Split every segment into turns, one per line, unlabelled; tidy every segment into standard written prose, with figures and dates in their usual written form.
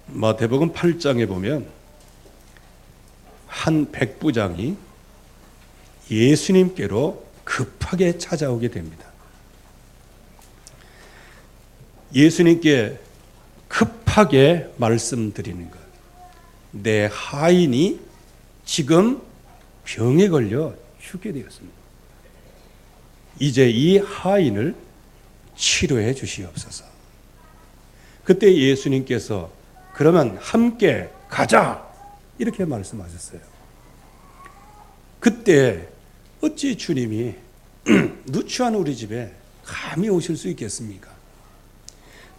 마태복음 8장에 보면 한 백부장이 예수님께로 급하게 찾아오게 됩니다. 예수님께 급하게 말씀드리는 것. 내 하인이 지금 병에 걸려 죽게 되었습니다. 이제 이 하인을 치료해 주시옵소서. 그때 예수님께서 그러면 함께 가자 이렇게 말씀하셨어요. 그때 어찌 주님이 누추한 우리 집에 감히 오실 수 있겠습니까?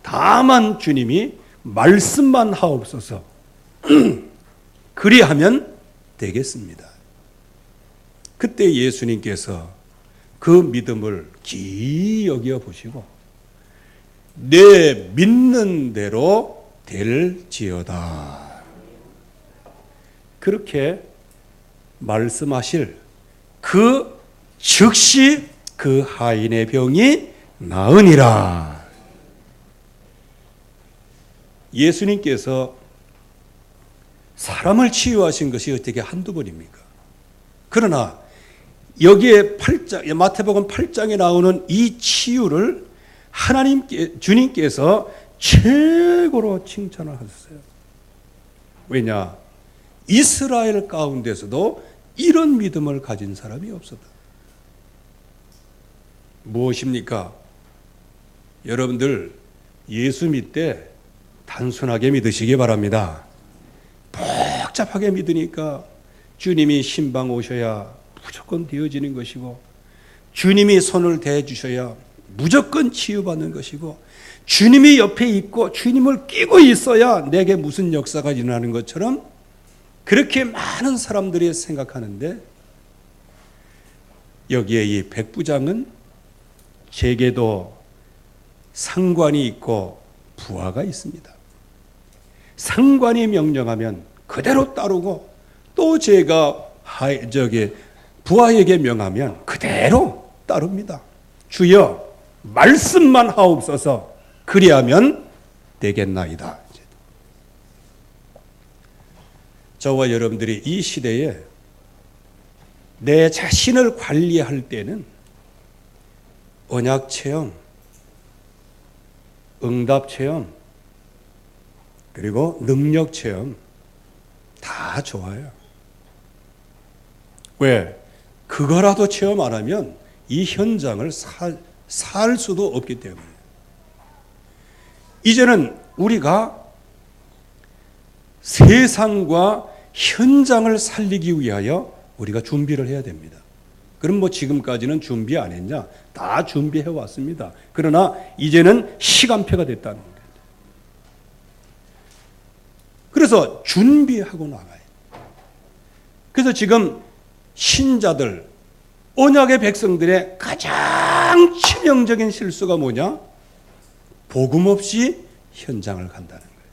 다만 주님이 말씀만 하옵소서. 그리하면 되겠습니다. 그때 예수님께서 그 믿음을 기이 여겨 보시고 내 믿는 대로 될지어다. 그렇게 말씀하실 그 즉시 그 하인의 병이 나으니라. 예수님께서 사람을 치유하신 것이 어떻게 한두 번입니까? 그러나 여기에 마태복음 8장에 나오는 이 치유를 주님께서 최고로 칭찬을 하셨어요. 왜냐? 이스라엘 가운데서도 이런 믿음을 가진 사람이 없었다. 무엇입니까? 여러분들 예수 믿되 단순하게 믿으시기 바랍니다. 복잡하게 믿으니까 주님이 신방 오셔야 무조건 되어지는 것이고, 주님이 손을 대주셔야 무조건 치유받는 것이고, 주님이 옆에 있고 주님을 끼고 있어야 내게 무슨 역사가 일어나는 것처럼 그렇게 많은 사람들이 생각하는데, 여기에 이 백부장은 제게도 상관이 있고 부하가 있습니다. 상관이 명령하면 그대로 따르고, 또 제가 부하에게 명하면 그대로 따릅니다. 주여 말씀만 하옵소서. 그리하면 되겠나이다. 저와 여러분들이 이 시대에 내 자신을 관리할 때는 언약 체험, 응답 체험, 그리고 능력 체험 다 좋아요. 왜? 그거라도 체험 안 하면 이 현장을 살 수도 없기 때문에. 이제는 우리가 세상과 현장을 살리기 위하여 우리가 준비를 해야 됩니다. 그럼 지금까지는 준비 안 했냐? 다 준비해 왔습니다. 그러나 이제는 시간표가 됐다는 거예요. 그래서 준비하고 나가요. 그래서 지금 신자들, 언약의 백성들의 가장 치명적인 실수가 뭐냐? 복음 없이 현장을 간다는 거예요.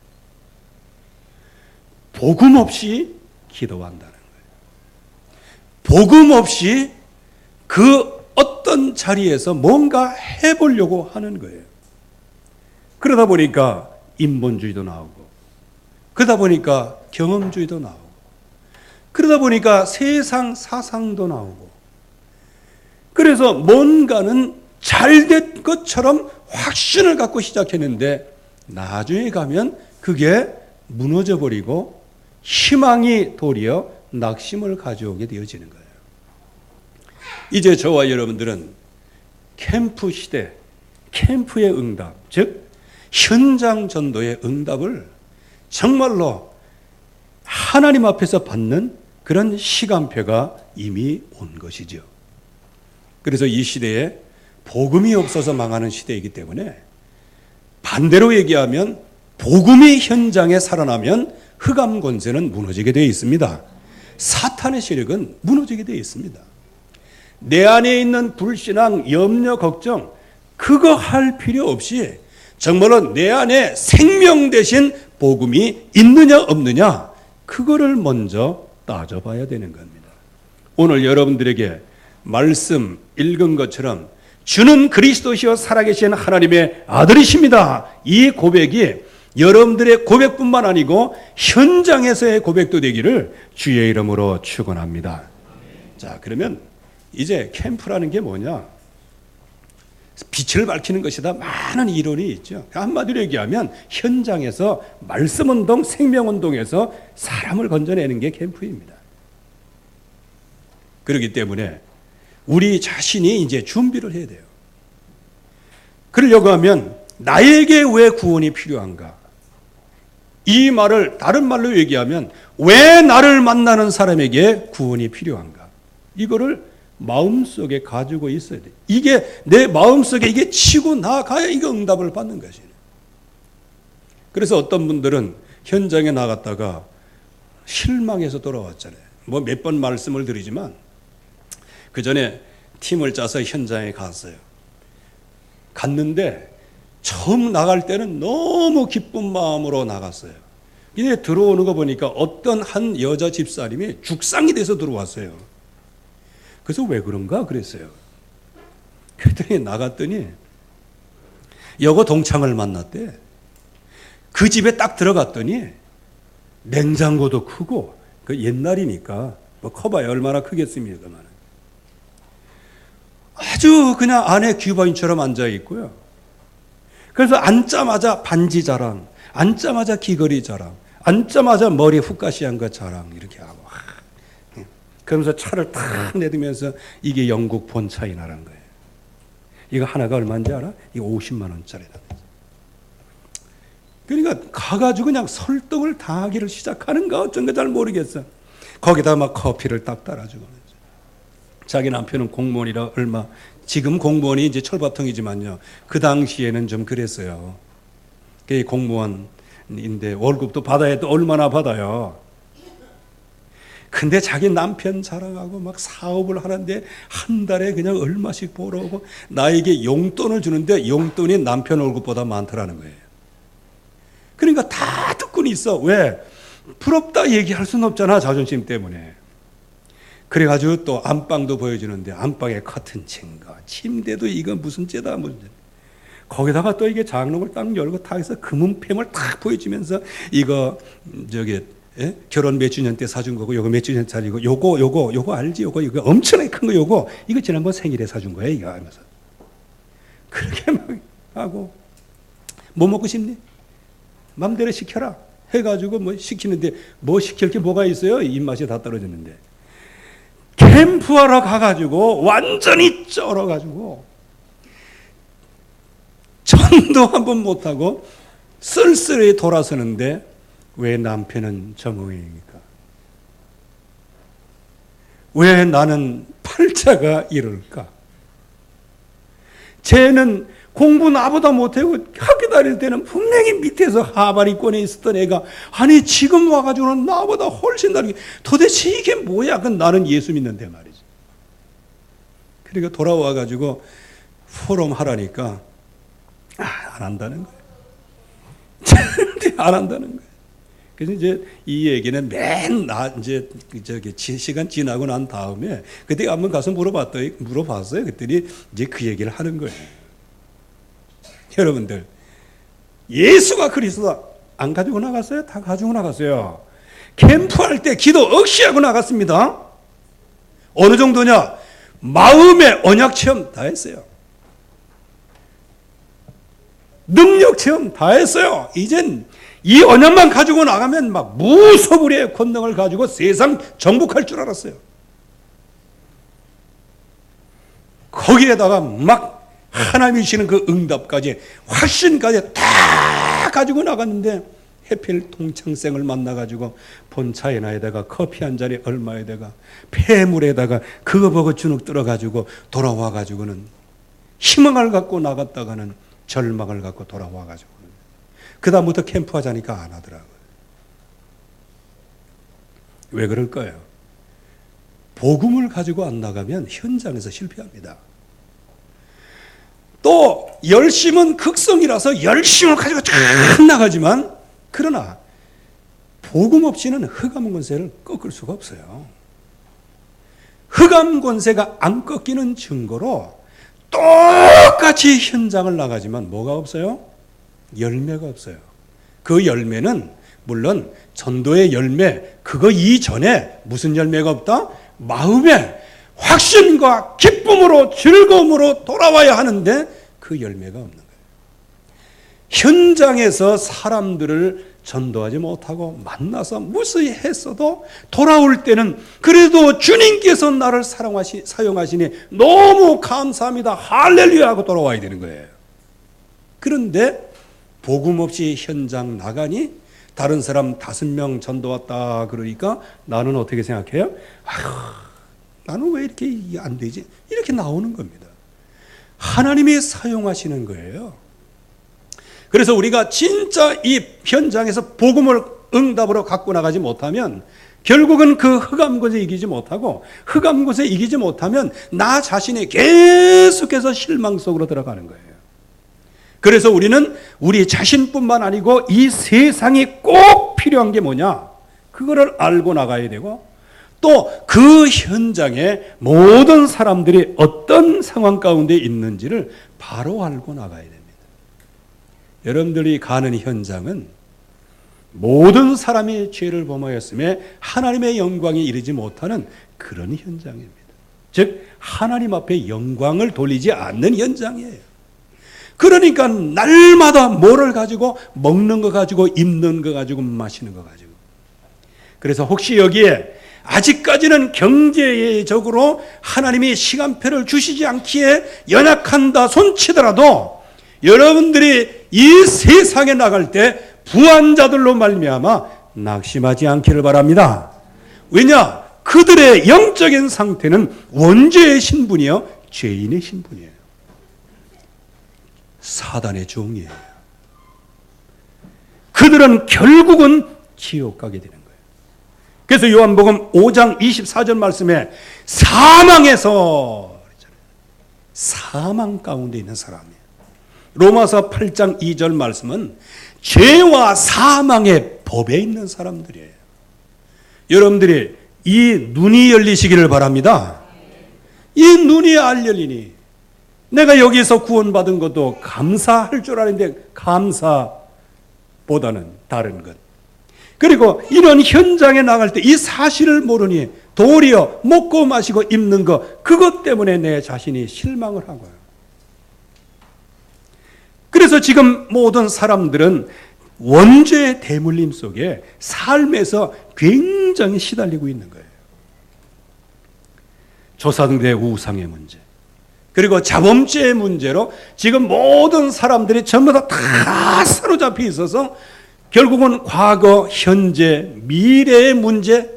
복음 없이 기도한다는 거예요. 복음 없이 그 어떤 자리에서 뭔가 해보려고 하는 거예요. 그러다 보니까 인본주의도 나오고, 그러다 보니까 경험주의도 나오고, 그러다 보니까 세상 사상도 나오고, 그래서 뭔가는 잘된 것처럼 확신을 갖고 시작했는데 나중에 가면 그게 무너져버리고 희망이 도리어 낙심을 가져오게 되어지는 거예요. 이제 저와 여러분들은 캠프 시대, 캠프의 응답, 즉 현장 전도의 응답을 정말로 하나님 앞에서 받는 그런 시간표가 이미 온 것이죠. 그래서 이 시대에 복음이 없어서 망하는 시대이기 때문에, 반대로 얘기하면 복음이 현장에 살아나면 흑암 권세는 무너지게 되어 있습니다. 사탄의 세력은 무너지게 되어 있습니다. 내 안에 있는 불신앙, 염려, 걱정, 그거 할 필요 없이 정말로 내 안에 생명 대신 복음이 있느냐 없느냐, 그거를 먼저 따져봐야 되는 겁니다. 오늘 여러분들에게 말씀 읽은 것처럼 주는 그리스도시요 살아계신 하나님의 아들이십니다. 이 고백이 여러분들의 고백뿐만 아니고 현장에서의 고백도 되기를 주의 이름으로 축원합니다. 자, 그러면 이제 캠프라는 게 뭐냐? 빛을 밝히는 것이다. 많은 이론이 있죠. 한마디로 얘기하면 현장에서 말씀운동, 생명운동에서 사람을 건져내는 게 캠프입니다. 그렇기 때문에 우리 자신이 이제 준비를 해야 돼요. 그러려고 하면 나에게 왜 구원이 필요한가? 이 말을 다른 말로 얘기하면 왜 나를 만나는 사람에게 구원이 필요한가? 이거를 마음속에 가지고 있어야 돼. 이게 내 마음속에 이게 치고 나가야 이거 응답을 받는 것이에요. 그래서 어떤 분들은 현장에 나갔다가 실망해서 돌아왔잖아요. 뭐 몇 번 말씀을 드리지만 그 전에 팀을 짜서 현장에 갔어요. 갔는데 처음 나갈 때는 너무 기쁜 마음으로 나갔어요. 근데 들어오는 거 보니까 어떤 한 여자 집사님이 죽상이 돼서 들어왔어요. 그래서 왜 그런가 그랬어요. 그랬더니 나갔더니 여고 동창을 만났대. 그 집에 딱 들어갔더니 냉장고도 크고 그 옛날이니까 뭐 커봐야 얼마나 크겠습니까만 아주 그냥 안에 귀바인처럼 앉아 있고요. 그래서 앉자마자 반지 자랑, 앉자마자 귀걸이 자랑, 앉자마자 머리 훅가시한 거 자랑 이렇게 하고 그러면서 차를 탁 내리면서 이게 영국 본차이나라는 거예요. 이거 하나가 얼마인지 알아? 이거 50만 원짜리다. 그러니까 가가지고 그냥 설득을 당하기를 시작하는가 어쩐가 잘 모르겠어. 거기다 막 커피를 딱 따라주고. 자기 남편은 공무원이라 얼마, 지금 공무원이 이제 철밥통이지만요. 그 당시에는 좀 그랬어요. 그 공무원인데 월급도 받아야 또 얼마나 받아요. 근데 자기 남편 자랑하고 막 사업을 하는데 한 달에 그냥 얼마씩 벌어오고 나에게 용돈을 주는데 용돈이 남편 월급보다 많더라는 거예요. 그러니까 다 듣고는 있어. 왜? 부럽다 얘기할 수는 없잖아. 자존심 때문에. 그래가지고 또 안방도 보여주는데 안방에 커튼 친 거, 침대도 이거 무슨 죄다 무슨 죄. 거기다가 또 이게 장롱을 딱 열고 탁 해서 금은팸을 탁 보여주면서 이거 저기 결혼 몇 주년 때 사준 거고 요거 몇 주년짜리고 요거 알지? 요거 엄청나게 큰 거 요거 이거 지난번 생일에 사준 거야 이거 하면서 그렇게 막 하고 뭐 먹고 싶니? 맘대로 시켜라 해가지고 뭐 시키는데 뭐 시킬 게 뭐가 있어요? 입맛이 다 떨어졌는데 캠프하러 가가지고 완전히 쩔어가지고 전도 한번 못하고 쓸쓸히 돌아서는데 왜 남편은 정의입니까? 왜 나는 팔자가 이럴까? 쟤는 공부 나보다 못하고 학교 다닐 때는 분명히 밑에서 하바리권에 있었던 애가 아니 지금 와가지고는 나보다 훨씬 다르게 도대체 이게 뭐야? 그건 나는 예수 믿는데 말이지. 그러니까 돌아와가지고 포럼 하라니까 안 한다는 거예요. 절대 안 한다는 거예요. 그래서 이제 이 얘기는 이제 저기 시간 지나고 난 다음에 그때 한번 가서 물어봤어요. 그랬더니 이제 그 얘기를 하는 거예요. 여러분들 예수가 그리스도다 안 가지고 나갔어요? 다 가지고 나갔어요. 캠프할 때 기도 억시 하고 나갔습니다. 어느 정도냐? 마음의 언약 체험 다 했어요. 능력 체험 다 했어요. 이젠 이 언약만 가지고 나가면 막 무소불위의 권능을 가지고 세상 정복할 줄 알았어요. 거기에다가 막 하나님이 주시는 그 응답까지 확신까지 다 가지고 나갔는데 해필 동창생을 만나가지고 본차에다가 커피 한 잔에 얼마에다가 폐물에다가 그거 보고 주눅 들어가지고 돌아와가지고는 희망을 갖고 나갔다가는 절망을 갖고 돌아와가지고는 그 다음부터 캠프하자니까 안 하더라고요. 왜 그럴까요? 복음을 가지고 안 나가면 현장에서 실패합니다. 또 열심은 극성이라서 열심을 가지고 쫙 나가지만 그러나 복음 없이는 흑암 권세를 꺾을 수가 없어요. 흑암 권세가 안 꺾이는 증거로 똑같이 현장을 나가지만 뭐가 없어요? 열매가 없어요. 그 열매는 물론 전도의 열매, 그거 이전에 무슨 열매가 없다? 마음의 확신과 기쁨으로 즐거움으로 돌아와야 하는데 그 열매가 없는 거예요. 현장에서 사람들을 전도하지 못하고 만나서 무수히 했어도 돌아올 때는 그래도 주님께서 나를 사용하시니 너무 감사합니다. 할렐루야 하고 돌아와야 되는 거예요. 그런데 복음 없이 현장 나가니 다른 사람 5명 전도 왔다 그러니까 나는 어떻게 생각해요? 아휴, 나는 왜 이렇게 안 되지? 이렇게 나오는 겁니다. 하나님이 사용하시는 거예요. 그래서 우리가 진짜 이 현장에서 복음을 응답으로 갖고 나가지 못하면 결국은 그 흑암 곳에 이기지 못하고 흑암 곳에 이기지 못하면 나 자신이 계속해서 실망 속으로 들어가는 거예요. 그래서 우리는 우리 자신뿐만 아니고 이 세상이 꼭 필요한 게 뭐냐? 그거를 알고 나가야 되고 또 그 현장에 모든 사람들이 어떤 상황 가운데 있는지를 바로 알고 나가야 됩니다. 여러분들이 가는 현장은 모든 사람이 죄를 범하였음에 하나님의 영광이 이르지 못하는 그런 현장입니다. 즉 하나님 앞에 영광을 돌리지 않는 현장이에요. 그러니까 날마다 뭐를 가지고 먹는 거 가지고 입는 거 가지고 마시는 거 가지고. 그래서 혹시 여기에 아직까지는 경제적으로 하나님이 시간표를 주시지 않기에 연약한다 손치더라도 여러분들이 이 세상에 나갈 때 부한자들로 말미암아 낙심하지 않기를 바랍니다. 왜냐? 그들의 영적인 상태는 원죄의 신분이요 죄인의 신분이에요. 사단의 종이에요. 그들은 결국은 지옥 가게 되는 거예요. 그래서 요한복음 5장 24절 말씀에 사망에서 사망 가운데 있는 사람이에요. 로마서 8장 2절 말씀은 죄와 사망의 법에 있는 사람들이에요. 여러분들이 이 눈이 열리시기를 바랍니다. 이 눈이 안 열리니 내가 여기서 구원받은 것도 감사할 줄 아는데 감사보다는 다른 것. 그리고 이런 현장에 나갈 때 이 사실을 모르니 도리어 먹고 마시고 입는 것 그것 때문에 내 자신이 실망을 하고요. 그래서 지금 모든 사람들은 원죄의 대물림 속에 삶에서 굉장히 시달리고 있는 거예요. 조상들의 우상의 문제 그리고 자범죄의 문제로 지금 모든 사람들이 전부 다 사로잡혀 있어서 결국은 과거, 현재, 미래의 문제,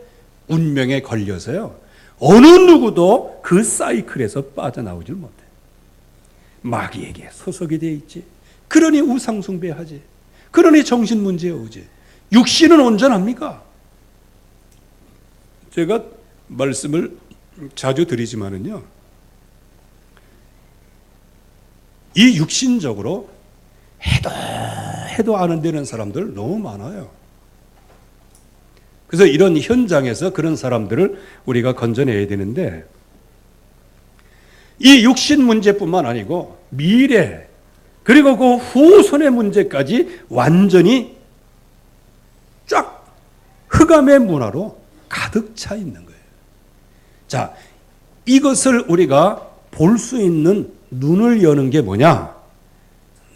운명에 걸려서요. 어느 누구도 그 사이클에서 빠져나오질 못해. 마귀에게 소속이 되어 있지. 그러니 우상 숭배하지. 그러니 정신 문제에 오지. 육신은 온전합니까? 제가 말씀을 자주 드리지만은요. 이 육신적으로 해도 안 되는 사람들 너무 많아요. 그래서 이런 현장에서 그런 사람들을 우리가 건져내야 되는데 이 육신 문제뿐만 아니고 미래 그리고 그 후손의 문제까지 완전히 쫙 흑암의 문화로 가득 차 있는 거예요. 자, 이것을 우리가 볼 수 있는 눈을 여는 게 뭐냐?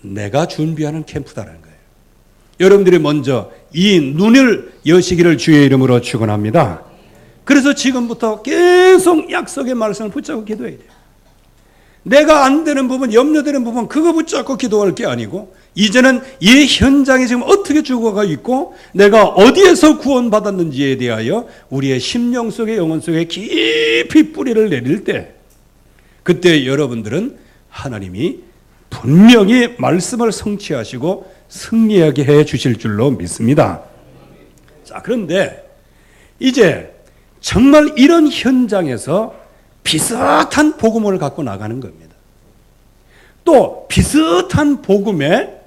내가 준비하는 캠프다라는 거예요. 여러분들이 먼저 이 눈을 여시기를 주의 이름으로 축원합니다. 그래서 지금부터 계속 약속의 말씀을 붙잡고 기도해야 돼요. 내가 안 되는 부분, 염려되는 부분 그거 붙잡고 기도할 게 아니고 이제는 이 현장에 지금 어떻게 죽어가 있고 내가 어디에서 구원받았는지에 대하여 우리의 심령 속에 영혼 속에 깊이 뿌리를 내릴 때 그때 여러분들은 하나님이 분명히 말씀을 성취하시고 승리하게 해 주실 줄로 믿습니다. 자, 그런데 이제 정말 이런 현장에서 비슷한 복음을 갖고 나가는 겁니다. 또 비슷한 복음에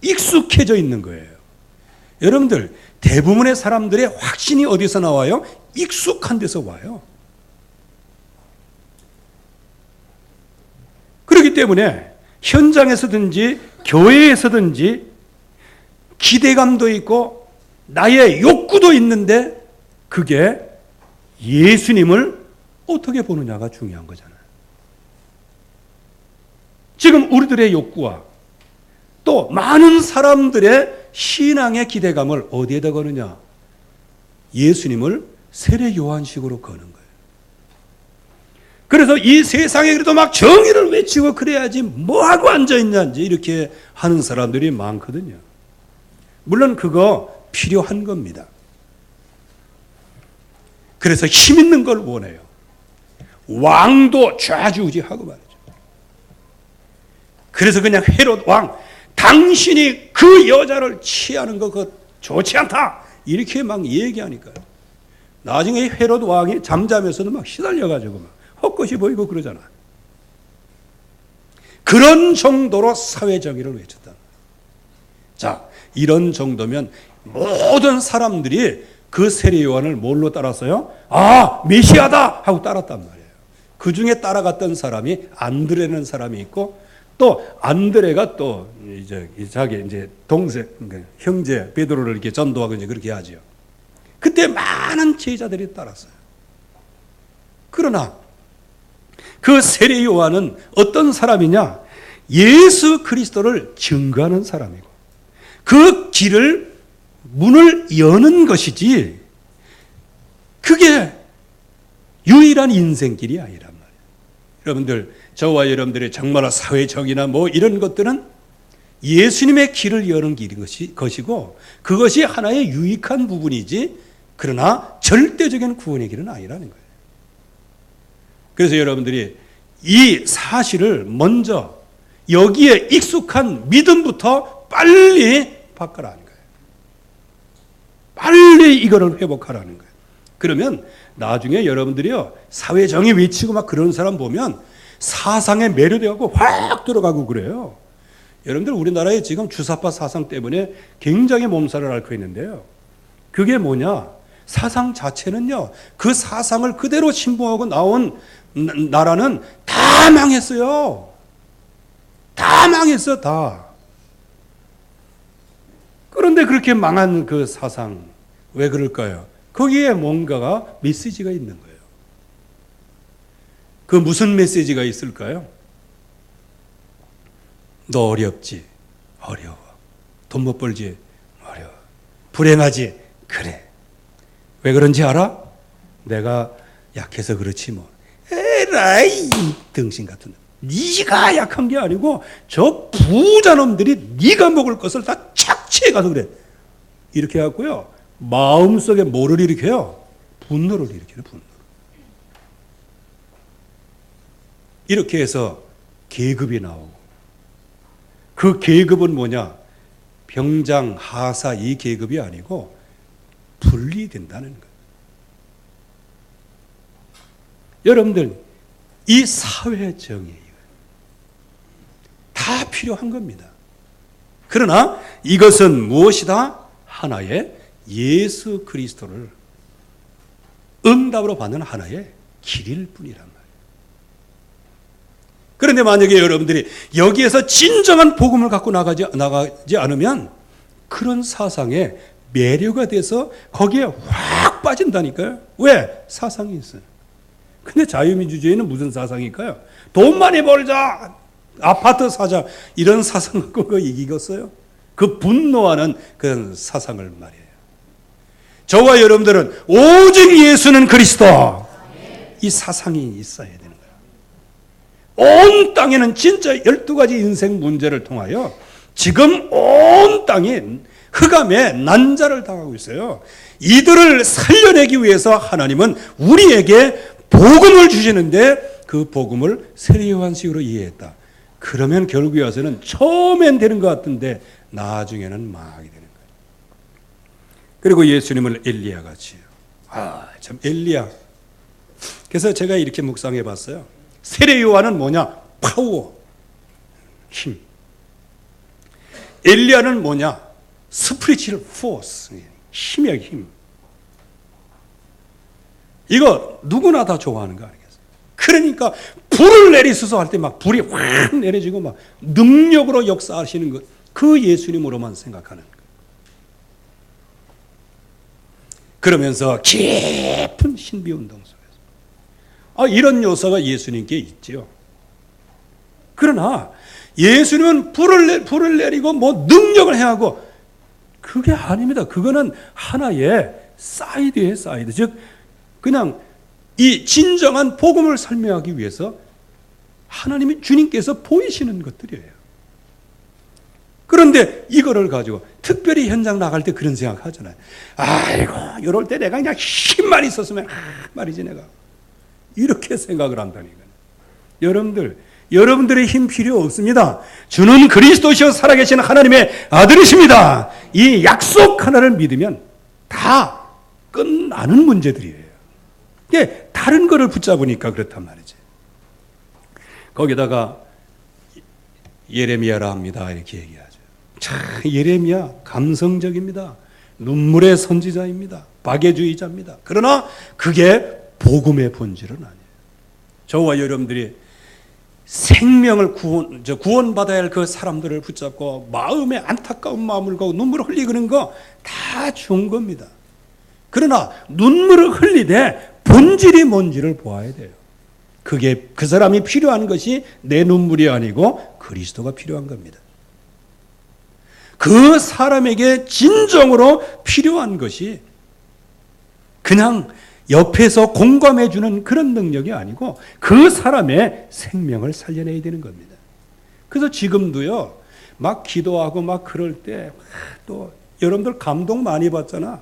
익숙해져 있는 거예요. 여러분들 대부분의 사람들의 확신이 어디서 나와요? 익숙한 데서 와요. 그렇기 때문에 현장에서든지 교회에서든지 기대감도 있고 나의 욕구도 있는데 그게 예수님을 어떻게 보느냐가 중요한 거잖아요. 지금 우리들의 욕구와 또 많은 사람들의 신앙의 기대감을 어디에다 거느냐? 예수님을 세례 요한식으로 거는 거예요. 그래서 이 세상에 그래도 막 정의를 외치고 그래야지 뭐하고 앉아있냐지 이렇게 하는 사람들이 많거든요. 물론 그거 필요한 겁니다. 그래서 힘 있는 걸 원해요. 왕도 좌지우지하고 말이죠. 그래서 그냥 헤롯 왕, 당신이 그 여자를 취하는 거 그거 좋지 않다 이렇게 막 얘기하니까요. 나중에 헤롯 왕이 잠잠해서도 막 시달려가지고 막 헛것이 보이고 그러잖아. 그런 정도로 사회정의를 외쳤다. 자, 이런 정도면 모든 사람들이 그 세례 요한을 뭘로 따랐어요? 아, 메시아다 하고 따랐단 말이에요. 그 중에 따라갔던 사람이 안드레라는 사람이 있고 또 안드레가 또 이제 자기 이제 동생 형제 베드로를 이렇게 전도하고 이제 그렇게 하죠. 그때 많은 제자들이 따랐어요. 그러나 그 세례 요한은 어떤 사람이냐? 예수 그리스도를 증거하는 사람이고 그 길을 문을 여는 것이지 그게 유일한 인생길이 아니란 말이에요. 여러분들 저와 여러분들의 정말 사회적이나 뭐 이런 것들은 예수님의 길을 여는 길인 것이고 그것이 하나의 유익한 부분이지 그러나 절대적인 구원의 길은 아니라는 거예요. 그래서 여러분들이 이 사실을 먼저 여기에 익숙한 믿음부터 빨리 바꿔라는 거예요. 빨리 이거를 회복하라는 거예요. 그러면 나중에 여러분들이요 사회정의 외치고 막 그런 사람 보면 사상에 매료되고 확 들어가고 그래요. 여러분들 우리나라에 지금 주사파 사상 때문에 굉장히 몸살을 앓고 있는데요. 그게 뭐냐? 사상 자체는요 그 사상을 그대로 신봉하고 나온 나라는 다 망했어요. 다 망했어, 다. 그런데 그렇게 망한 그 사상, 왜 그럴까요? 거기에 뭔가가 메시지가 있는 거예요. 그 무슨 메시지가 있을까요? 너 어렵지? 어려워. 돈 못 벌지? 어려워. 불행하지? 그래. 왜 그런지 알아? 내가 약해서 그렇지 뭐. 에라이 등신 같은 놈. 네가 약한 게 아니고 저 부자놈들이 네가 먹을 것을 다 착취해 가서 그래. 이렇게 해갖고요 마음속에 뭐를 일으켜요? 분노를 일으켜요. 분노. 이렇게 해서 계급이 나오고 그 계급은 뭐냐? 병장, 하사 이 계급이 아니고 분리된다는 거예요. 여러분들 이 사회정의 다 필요한 겁니다. 그러나 이것은 무엇이다? 하나의 예수 그리스도를 응답으로 받는 하나의 길일 뿐이란 말이에요. 그런데 만약에 여러분들이 여기에서 진정한 복음을 갖고 나가지 않으면 그런 사상에 매료가 돼서 거기에 확 빠진다니까요. 왜? 사상이 있어요. 근데 자유민주주의는 무슨 사상일까요? 돈 많이 벌자, 아파트 사자 이런 사상 갖고 그거 이기겠어요? 그 분노하는 그런 사상을 말이에요. 저와 여러분들은 오직 예수는 그리스도 이 사상이 있어야 되는 거예요. 온 땅에는 진짜 12가지 인생 문제를 통하여 지금 온 땅이 흑암에 난자를 당하고 있어요. 이들을 살려내기 위해서 하나님은 우리에게 복음을 주시는데 그 복음을 세례 요한식으로 이해했다. 그러면 결국에 와서는 처음엔 되는 것 같은데 나중에는 망하게 되는 거예요. 그리고 예수님을 엘리야 같이. 참 엘리야. 그래서 제가 이렇게 묵상해 봤어요. 세례 요한은 뭐냐? 파워, 힘. 엘리야는 뭐냐? 스피리추얼 포스, 힘이야 힘. 이거 누구나 다 좋아하는 거 아니겠어요? 그러니까 불을 내리소서 할 때 막 불이 확 내려지고 막 능력으로 역사하시는 것, 그 예수님으로만 생각하는 거예요. 그러면서 깊은 신비운동 속에서. 이런 요소가 예수님께 있죠. 그러나 예수님은 불을 내리고 뭐 능력을 행하고 그게 아닙니다. 그거는 하나의 사이드예요, 사이드. 즉 그냥 이 진정한 복음을 설명하기 위해서 하나님이 주님께서 보이시는 것들이에요. 그런데 이거를 가지고 특별히 현장 나갈 때 그런 생각하잖아요. 아이고 이럴 때 내가 그냥 힘만 있었으면 말이지 내가 이렇게 생각을 한다니까요. 여러분들의 힘 필요 없습니다. 주는 그리스도시요 살아계신 하나님의 아들이십니다. 이 약속 하나를 믿으면 다 끝나는 문제들이에요. 이게 다른 거를 붙잡으니까 그렇단 말이지. 거기다가 예레미야라 합니다. 이렇게 얘기하죠. 참 예레미야 감성적입니다. 눈물의 선지자입니다. 박애주의자입니다. 그러나 그게 복음의 본질은 아니에요. 저와 여러분들이 생명을 구원받아야 할 그 사람들을 붙잡고 마음에 안타까운 마음을 갖고 눈물을 흘리는 거 다 좋은 겁니다. 그러나 눈물을 흘리되 본질이 뭔지를 보아야 돼요. 그게 그 사람이 필요한 것이 내 눈물이 아니고 그리스도가 필요한 겁니다. 그 사람에게 진정으로 필요한 것이 그냥 옆에서 공감해 주는 그런 능력이 아니고 그 사람의 생명을 살려내야 되는 겁니다. 그래서 지금도요, 막 기도하고 막 그럴 때 또 여러분들 감동 많이 받잖아.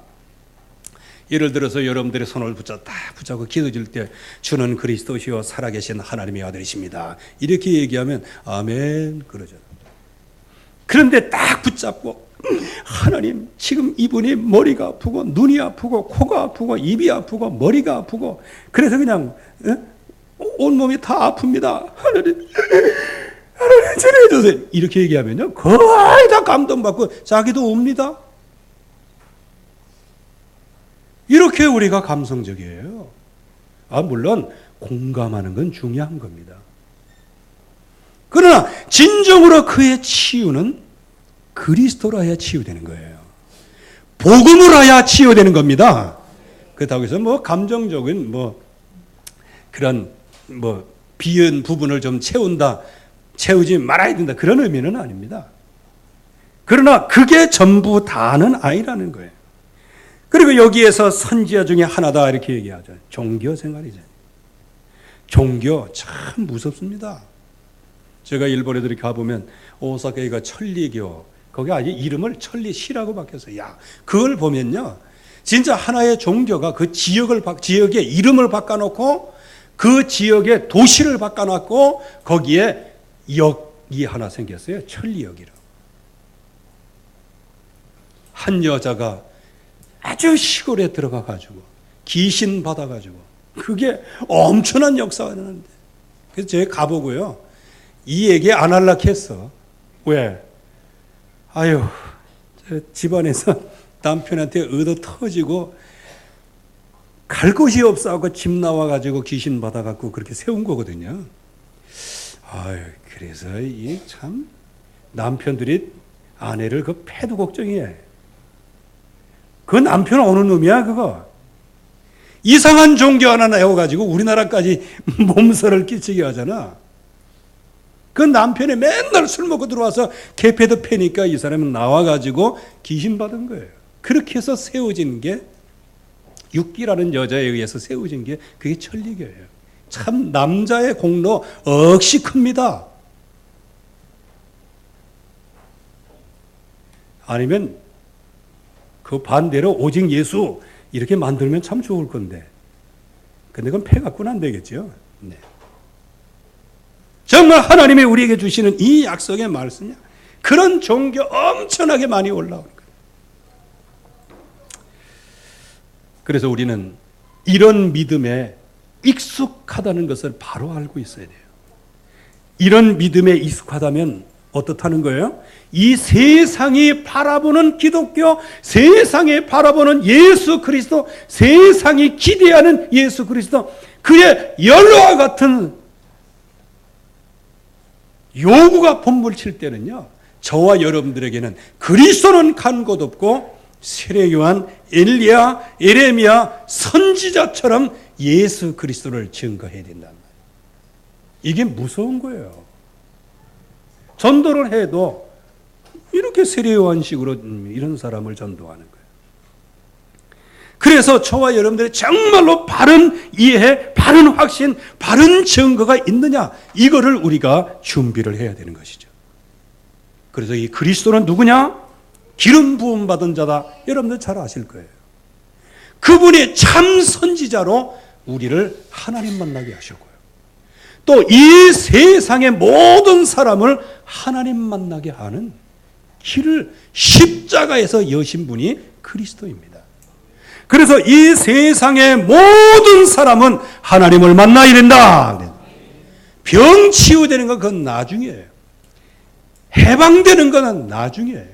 예를 들어서 여러분들의 손을 붙잡고 기도 줄 때 주는 그리스도시요 살아계신 하나님의 아들이십니다. 이렇게 얘기하면 아멘 그러죠. 그런데 딱 붙잡고 하나님 지금 이분이 머리가 아프고 눈이 아프고 코가 아프고 입이 아프고 머리가 아프고 그래서 그냥 온몸이 다 아픕니다. 하나님 치료해주세요. 이렇게 얘기하면요 거의 다 감동받고 자기도 옵니다. 이렇게 우리가 감성적이에요. 물론 공감하는 건 중요한 겁니다. 그러나 진정으로 그의 치유는 그리스도로 해야 치유되는 거예요. 복음으로 해야 치유되는 겁니다. 그렇다고 해서 뭐 감정적인 그런 비은 부분을 좀 채우지 말아야 된다 그런 의미는 아닙니다. 그러나 그게 전부 다는 아니라는 거예요. 그리고 여기에서 선지자 중에 하나다 이렇게 얘기하죠. 종교 생활이죠. 종교 참 무섭습니다. 제가 일본에 이렇게 가보면 오사카에가 천리교 거기 아주 이름을 천리시라고 바뀌었어요. 그걸 보면요 진짜 하나의 종교가 그 지역의 이름을 바꿔놓고 그 지역의 도시를 바꿔놨고 거기에 역이 하나 생겼어요. 천리역이라고. 한 여자가 아주 시골에 들어가가지고 귀신 받아가지고 그게 엄청난 역사가 나는데 그래서 제가 가보고요 이 얘기 안 하려고 했어. 왜? 집안에서 남편한테 얻어 터지고 갈 곳이 없어하고 집 나와가지고 귀신 받아갖고 그렇게 세운 거거든요. 그래서 이 참 남편들이 아내를 그 패도 걱정해. 그 남편 어느 놈이야 그거. 이상한 종교 하나 내어가지고 우리나라까지 몸살을 끼치게 하잖아. 그 남편이 맨날 술 먹고 들어와서 개패도 패니까 이 사람은 나와가지고 귀신 받은 거예요. 그렇게 해서 세워진 게 육기라는 여자에 의해서 세워진 게 그게 천리교예요. 참 남자의 공로 억시 큽니다. 아니면 그 반대로 오직 예수 이렇게 만들면 참 좋을 건데 근데 그건 패 갖고는 안 되겠죠. 네. 정말 하나님이 우리에게 주시는 이 약속의 말씀이야. 그런 종교 엄청나게 많이 올라오는 거예요. 그래서 우리는 이런 믿음에 익숙하다는 것을 바로 알고 있어야 돼요. 이런 믿음에 익숙하다면 어떻다는 거예요? 이 세상이 바라보는 기독교, 세상이 바라보는 예수 그리스도, 세상이 기대하는 예수 그리스도, 그의 열로와 같은 요구가 본물칠 때는요, 저와 여러분들에게는 그리스도는 간 곳 없고 세례요한, 엘리야, 예레미야 선지자처럼 예수 그리스도를 증거해야 된단 말이에요. 이게 무서운 거예요. 전도를 해도 이렇게 세례요한식으로 이런 사람을 전도하는 거예요. 그래서 저와 여러분들이 정말로 바른 이해, 바른 확신, 바른 증거가 있느냐, 이거를 우리가 준비를 해야 되는 것이죠. 그래서 이 그리스도는 누구냐? 기름 부음 받은 자다. 여러분들 잘 아실 거예요. 그분이 참 선지자로 우리를 하나님 만나게 하셨고요. 또 이 세상의 모든 사람을 하나님 만나게 하는 길을 십자가에서 여신 분이 그리스도입니다. 그래서 이 세상의 모든 사람은 하나님을 만나야 된다. 병 치유되는 건 그건 나중이에요. 해방되는 건 나중이에요.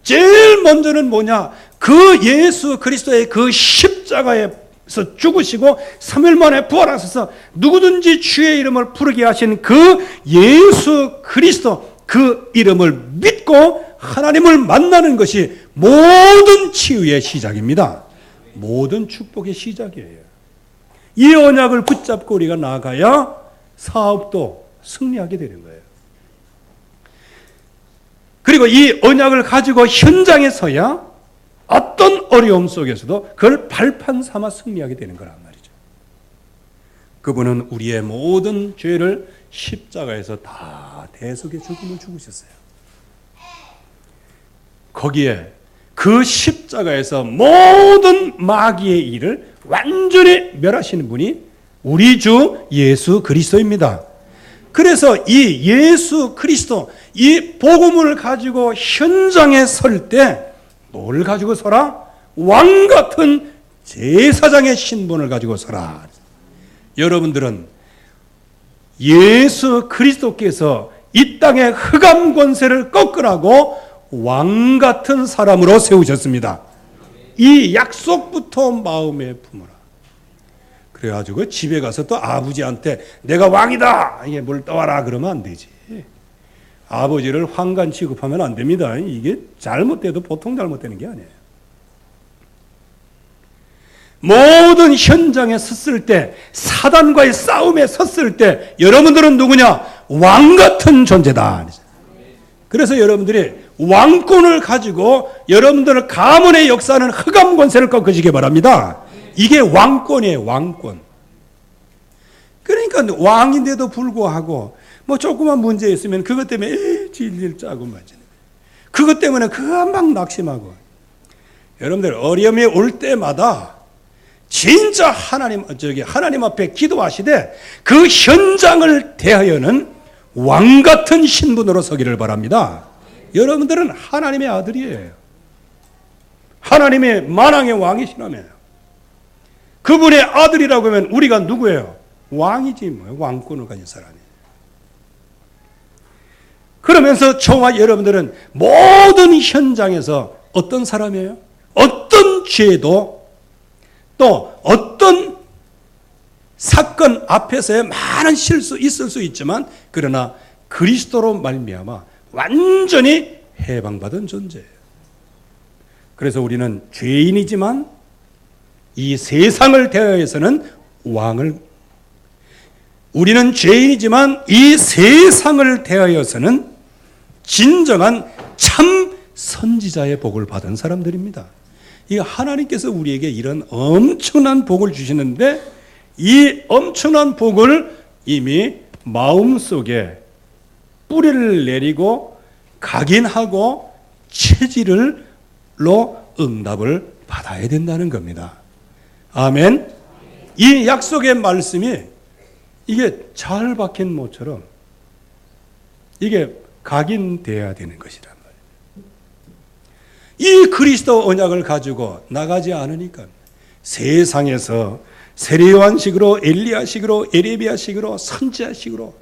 제일 먼저는 뭐냐? 그 예수 그리스도의 그 십자가에서 죽으시고 3일 만에 부활하셔서 누구든지 주의 이름을 부르게 하신 그 예수 그리스도, 그 이름을 믿고 하나님을 만나는 것이 모든 치유의 시작입니다. 모든 축복의 시작이에요. 이 언약을 붙잡고 우리가 나아가야 사업도 승리하게 되는 거예요. 그리고 이 언약을 가지고 현장에 서야 어떤 어려움 속에서도 그걸 발판 삼아 승리하게 되는 거란 말이죠. 그분은 우리의 모든 죄를 십자가에서 다 대속의 죽음을 죽으셨어요. 거기에 그 십자가에서 모든 마귀의 일을 완전히 멸하시는 분이 우리 주 예수 그리스도입니다. 그래서 이 예수 그리스도, 이 복음을 가지고 현장에 설 때 뭘 가지고 서라? 왕 같은 제사장의 신분을 가지고 서라. 여러분들은 예수 그리스도께서 이 땅의 흑암 권세를 꺾으라고 왕 같은 사람으로 세우셨습니다. 이 약속부터 마음에 품어라. 그래가지고 집에 가서 또 아버지한테 내가 왕이다! 이게 뭘 떠와라 그러면 안 되지. 아버지를 황관 취급하면 안 됩니다. 이게 잘못돼도 보통 잘못되는 게 아니에요. 모든 현장에 섰을 때, 사단과의 싸움에 섰을 때 여러분들은 누구냐? 왕 같은 존재다. 그래서 여러분들이 왕권을 가지고 여러분들의 가문의 역사는 흑암 권세를 꺾으시기 바랍니다. 이게 왕권이에요. 왕권. 그러니까 왕인데도 불구하고 뭐 조그만 문제 있으면 그것 때문에 질질 짜고 말이죠. 그것 때문에 금방 낙심하고. 여러분들 어려움이 올 때마다 진짜 하나님 앞에 기도하시되 그 현장을 대하여는 왕 같은 신분으로 서기를 바랍니다. 여러분들은 하나님의 아들이에요. 하나님의 만왕의 왕이시라며요. 그분의 아들이라고 하면 우리가 누구예요? 왕이지 뭐. 왕권을 가진 사람이에요. 그러면서 저와 여러분들은 모든 현장에서 어떤 사람이에요? 어떤 죄도 또 어떤 사건 앞에서의 많은 실수 있을 수 있지만 그러나 그리스도로 말미암아 완전히 해방받은 존재예요. 그래서 우리는 죄인이지만 이 세상을 대하여서는 우리는 죄인이지만 이 세상을 대하여서는 진정한 참 선지자의 복을 받은 사람들입니다. 이 하나님께서 우리에게 이런 엄청난 복을 주시는데 이 엄청난 복을 이미 마음속에 뿌리를 내리고 각인하고 체질로 응답을 받아야 된다는 겁니다. 아멘. 이 약속의 말씀이 이게 잘 박힌 모처럼 이게 각인되어야 되는 것이란 말이에요. 이 그리스도 언약을 가지고 나가지 않으니까 세상에서 세례요한식으로 엘리야식으로 예레미야식으로 선지자식으로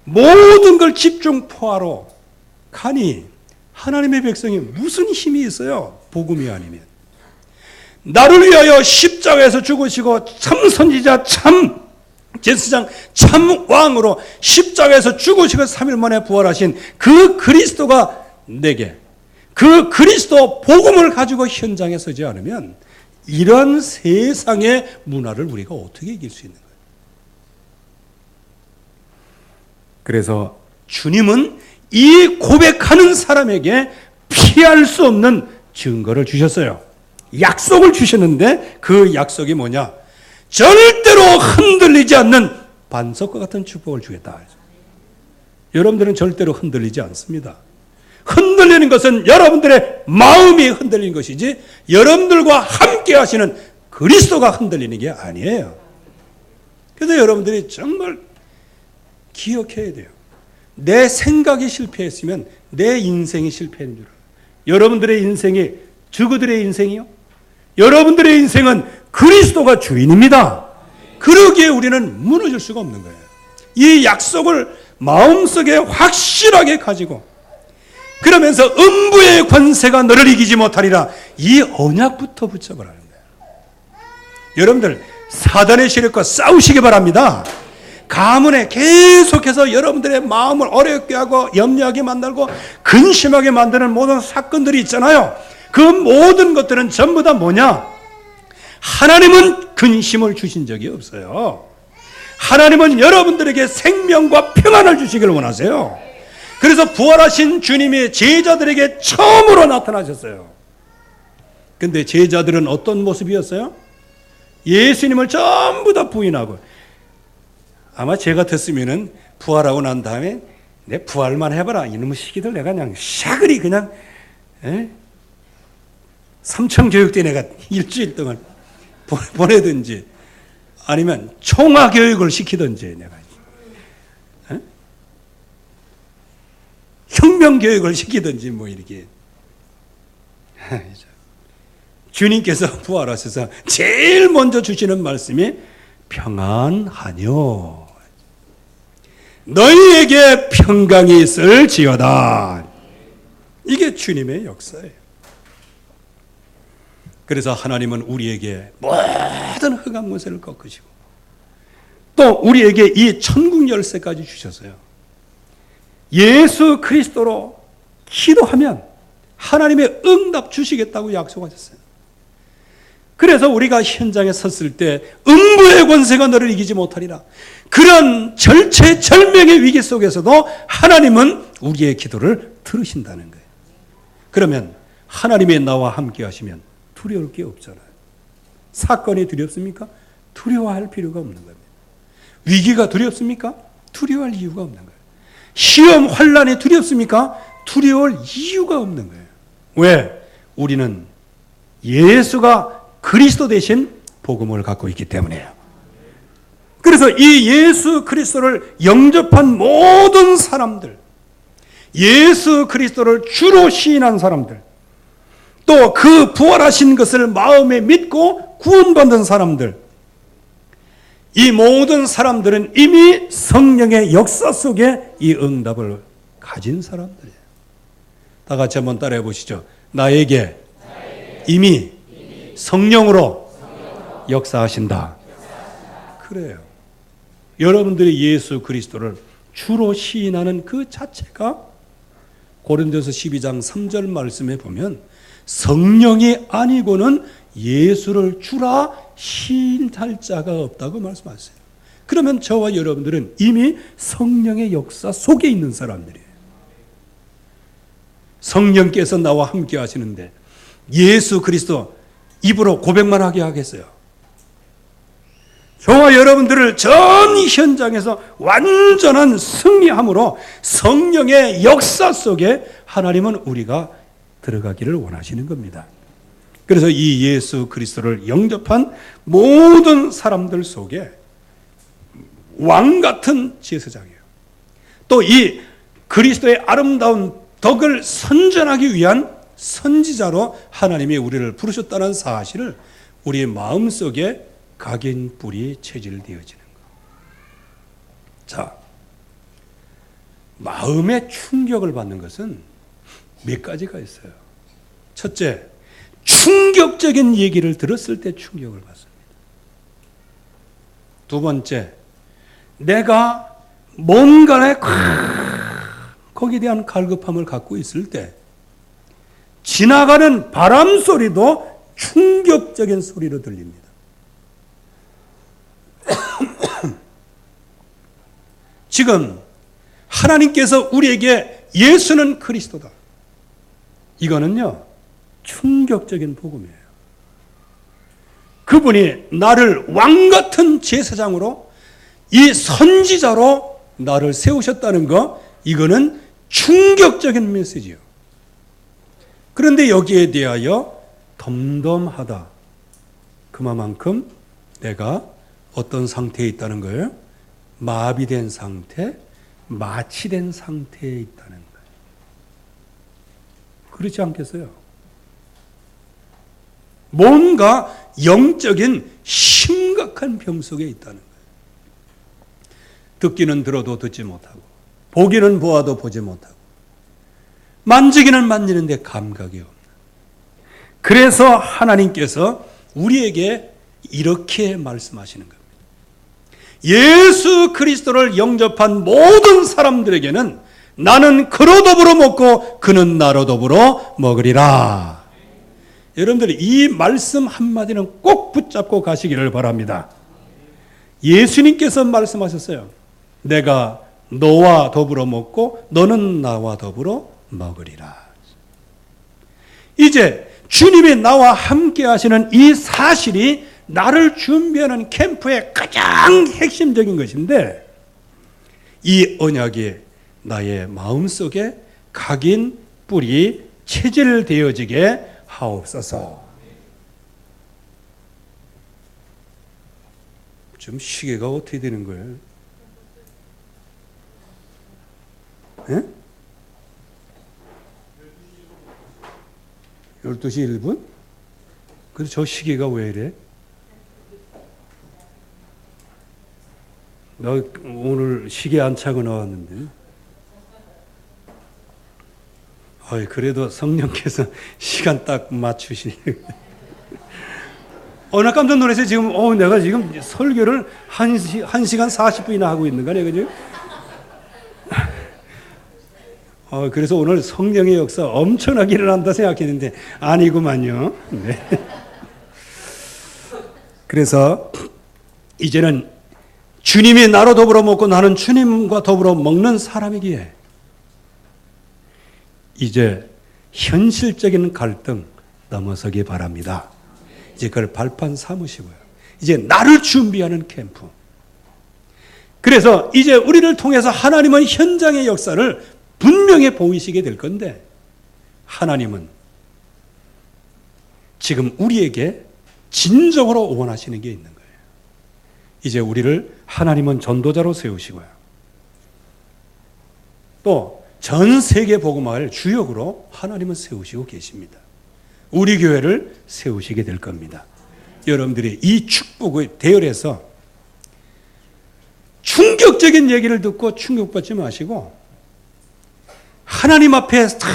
모든 걸 집중 포화로 가니 하나님의 백성이 무슨 힘이 있어요? 복음이 아니면. 나를 위하여 십자가에서 죽으시고 참 선지자 참 제사장 참 왕으로 십자가에서 죽으시고 3일 만에 부활하신 그 그리스도가 내게 그 그리스도 복음을 가지고 현장에 서지 않으면 이런 세상의 문화를 우리가 어떻게 이길 수 있는 거예요? 그래서 주님은 이 고백하는 사람에게 피할 수 없는 증거를 주셨어요. 약속을 주셨는데 그 약속이 뭐냐? 절대로 흔들리지 않는 반석과 같은 축복을 주겠다. 여러분들은 절대로 흔들리지 않습니다. 흔들리는 것은 여러분들의 마음이 흔들리는 것이지 여러분들과 함께 하시는 그리스도가 흔들리는 게 아니에요. 그래서 여러분들이 정말 기억해야 돼요. 내 생각이 실패했으면 내 인생이 실패한 줄 알아요. 여러분들의 인생이 저그들의 인생이요? 여러분들의 인생은 그리스도가 주인입니다. 그러기에 우리는 무너질 수가 없는 거예요. 이 약속을 마음속에 확실하게 가지고 그러면서 음부의 권세가 너를 이기지 못하리라 이 언약부터 붙여보라는 거예요. 여러분들 사단의 세력과 싸우시기 바랍니다. 가문에 계속해서 여러분들의 마음을 어렵게 하고 염려하게 만들고 근심하게 만드는 모든 사건들이 있잖아요. 그 모든 것들은 전부 다 뭐냐? 하나님은 근심을 주신 적이 없어요. 하나님은 여러분들에게 생명과 평안을 주시기를 원하세요. 그래서 부활하신 주님이 제자들에게 처음으로 나타나셨어요. 근데 제자들은 어떤 모습이었어요? 예수님을 전부 다 부인하고, 아마 제가 듣으면은 부활하고 난 다음에 내 부활만 해봐라 이놈의 시기들 내가 그냥 샤그리 그냥 삼청교육대 내가 일주일 동안 보내든지 아니면 총화교육을 시키든지 내가 혁명교육을 시키든지 뭐 이렇게. 주님께서 부활하셔서 제일 먼저 주시는 말씀이 평안하뇨 너희에게 평강이 있을지어다. 이게 주님의 역사예요. 그래서 하나님은 우리에게 모든 흑암 권세를 꺾으시고 또 우리에게 이 천국 열쇠까지 주셨어요. 예수 그리스도로 기도하면 하나님의 응답 주시겠다고 약속하셨어요. 그래서 우리가 현장에 섰을 때 음부의 권세가 너를 이기지 못하리라. 그런 절체절명의 위기 속에서도 하나님은 우리의 기도를 들으신다는 거예요. 그러면 하나님의 나와 함께 하시면 두려울 게 없잖아요. 사건이 두렵습니까? 두려워할 필요가 없는 겁니다. 위기가 두렵습니까? 두려워할 이유가 없는 거예요. 시험, 환난이 두렵습니까? 두려워할 이유가 없는 거예요. 왜? 우리는 예수가 그리스도 대신 복음을 갖고 있기 때문이에요. 그래서 이 예수 그리스도를 영접한 모든 사람들, 예수 그리스도를 주로 시인한 사람들, 또 그 부활하신 것을 마음에 믿고 구원받는 사람들, 이 모든 사람들은 이미 성령의 역사 속에 이 응답을 가진 사람들이에요. 다 같이 한번 따라해 보시죠. 나에게 이미 성령으로 역사하신다. 그래요. 여러분들이 예수 그리스도를 주로 시인하는 그 자체가 고린도서 12장 3절 말씀에 보면 성령이 아니고는 예수를 주라 시인할 자가 없다고 말씀하세요. 그러면 저와 여러분들은 이미 성령의 역사 속에 있는 사람들이에요. 성령께서 나와 함께 하시는데 예수 그리스도 입으로 고백만 하게 하겠어요? 저와 여러분들을 전 현장에서 완전한 승리함으로 성령의 역사 속에 하나님은 우리가 들어가기를 원하시는 겁니다. 그래서 이 예수 그리스도를 영접한 모든 사람들 속에 왕 같은 제사장이에요. 또 이 그리스도의 아름다운 덕을 선전하기 위한 선지자로 하나님이 우리를 부르셨다는 사실을 우리의 마음속에 각인뿔이 체질되어지는 것. 자, 마음의 충격을 받는 것은 몇 가지가 있어요. 첫째, 충격적인 얘기를 들었을 때 충격을 받습니다. 두 번째, 내가 뭔가에 거기에 대한 갈급함을 갖고 있을 때 지나가는 바람 소리도 충격적인 소리로 들립니다. 지금 하나님께서 우리에게 예수는 그리스도다. 이거는요, 충격적인 복음이에요. 그분이 나를 왕같은 제사장으로, 이 선지자로 나를 세우셨다는 거, 이거는 충격적인 메시지예요. 그런데 여기에 대하여 덤덤하다. 그만큼 내가 어떤 상태에 있다는 거예요? 마비된 상태, 마취된 상태에 있다는 거예요. 그렇지 않겠어요? 뭔가 영적인 심각한 병 속에 있다는 거예요. 듣기는 들어도 듣지 못하고, 보기는 보아도 보지 못하고, 만지기는 만지는데 감각이 없는. 그래서 하나님께서 우리에게 이렇게 말씀하시는 겁니다. 예수 그리스도를 영접한 모든 사람들에게는 나는 그로 더불어 먹고 그는 나로 더불어 먹으리라. 여러분들이 이 말씀 한마디는 꼭 붙잡고 가시기를 바랍니다. 예수님께서 말씀하셨어요. 내가 너와 더불어 먹고 너는 나와 더불어 먹으리라. 이제 주님이 나와 함께 하시는 이 사실이 나를 준비하는 캠프의 가장 핵심적인 것인데, 이 언약이 나의 마음속에 각인 뿌리 체질되어지게 하옵소서. 지금 시계가 어떻게 되는 거예요? 예? 12시 1분? 근데 저 시계가 왜 이래? 나 오늘 시계 안 차고 나왔는데. 그래도 성령께서 시간 딱 맞추시네. 나 깜짝 놀랐어요. 지금, 내가 지금 설교를 1시간 40분이나 하고 있는 거네, 그죠? 그래서 오늘 성령의 역사 엄청나게 일어난다 생각했는데, 아니구만요. 네. 그래서, 이제는 주님이 나로 더불어 먹고 나는 주님과 더불어 먹는 사람이기에, 이제 현실적인 갈등 넘어서기 바랍니다. 이제 그걸 발판 삼으시고요. 이제 나를 준비하는 캠프. 그래서 이제 우리를 통해서 하나님은 현장의 역사를 분명히 보이시게 될 건데, 하나님은 지금 우리에게 진정으로 원하시는 게 있는 거예요. 이제 우리를 하나님은 전도자로 세우시고요. 또 전 세계 복음화를 주역으로 하나님은 세우시고 계십니다. 우리 교회를 세우시게 될 겁니다. 여러분들이 이 축복의 대열에서 충격적인 얘기를 듣고 충격받지 마시고, 하나님 앞에 탁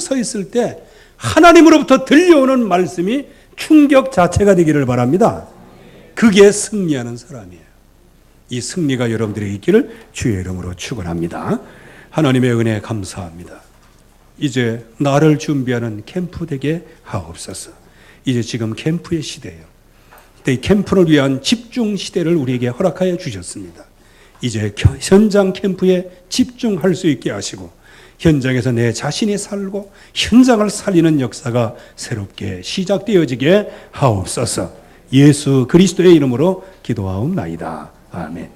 서 있을 때 하나님으로부터 들려오는 말씀이 충격 자체가 되기를 바랍니다. 그게 승리하는 사람이에요. 이 승리가 여러분들에게 있기를 주의 이름으로 축원합니다. 하나님의 은혜에 감사합니다. 이제 나를 준비하는 캠프 되게 하옵소서. 이제 지금 캠프의 시대예요. 이 캠프를 위한 집중 시대를 우리에게 허락하여 주셨습니다. 이제 현장 캠프에 집중할 수 있게 하시고, 현장에서 내 자신이 살고 현장을 살리는 역사가 새롭게 시작되어지게 하옵소서. 예수 그리스도의 이름으로 기도하옵나이다. 아멘.